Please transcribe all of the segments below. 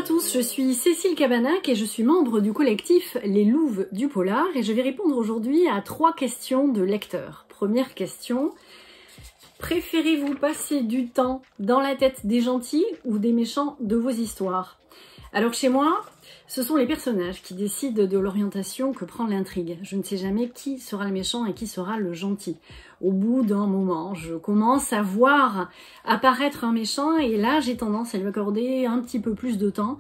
à tous, je suis Cécile Cabanac et je suis membre du collectif Les Louves du Polar et je vais répondre aujourd'hui à 3 questions de lecteurs. Première question, préférez-vous passer du temps dans la tête des gentils ou des méchants de vos histoires? Alors chez moi, ce sont les personnages qui décident de l'orientation que prend l'intrigue. Je ne sais jamais qui sera le méchant et qui sera le gentil. Au bout d'un moment, je commence à voir apparaître un méchant et là, j'ai tendance à lui accorder un petit peu plus de temps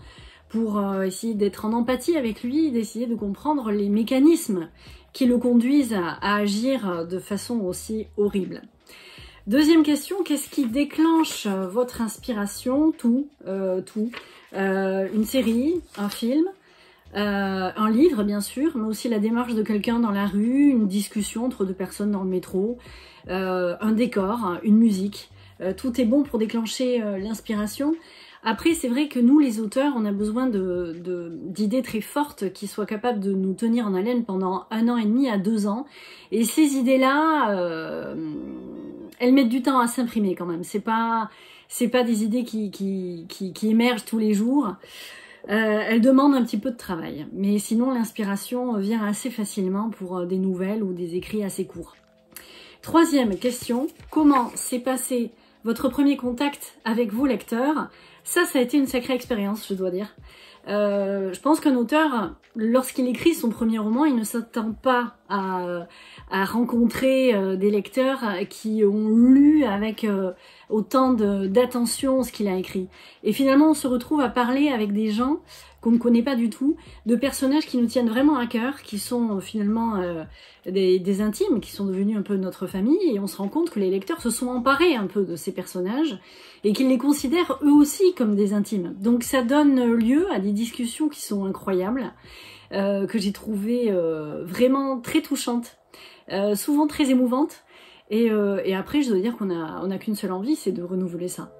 pour essayer d'être en empathie avec lui, d'essayer de comprendre les mécanismes qui le conduisent à agir de façon aussi horrible. Deuxième question, qu'est-ce qui déclenche votre inspiration? Tout. Une série, un film, un livre bien sûr, mais aussi la démarche de quelqu'un dans la rue, une discussion entre deux personnes dans le métro, un décor, une musique. Tout est bon pour déclencher l'inspiration. Après, c'est vrai que nous, les auteurs, on a besoin d'idées très fortes qui soient capables de nous tenir en haleine pendant 1 an et demi à 2 ans. Et ces idées-là, elles mettent du temps à s'imprimer quand même. C'est pas des idées qui émergent tous les jours. Elles demandent un petit peu de travail. Mais sinon, l'inspiration vient assez facilement pour des nouvelles ou des écrits assez courts. Troisième question, comment s'est passé votre premier contact avec vos lecteurs? Ça a été une sacrée expérience, je dois dire. Je pense qu'un auteur, lorsqu'il écrit son premier roman, il ne s'attend pas à rencontrer des lecteurs qui ont lu avec autant d'attention ce qu'il a écrit. Et finalement, on se retrouve à parler avec des gens qu'on ne connaît pas du tout, de personnages qui nous tiennent vraiment à cœur, qui sont finalement des intimes, qui sont devenus un peu notre famille, et on se rend compte que les lecteurs se sont emparés un peu de ces personnages, et qu'ils les considèrent eux aussi comme des intimes. Donc ça donne lieu à des discussions qui sont incroyables, que j'ai trouvées vraiment très touchantes, souvent très émouvantes, et après je dois dire qu'on a qu'une seule envie, c'est de renouveler ça.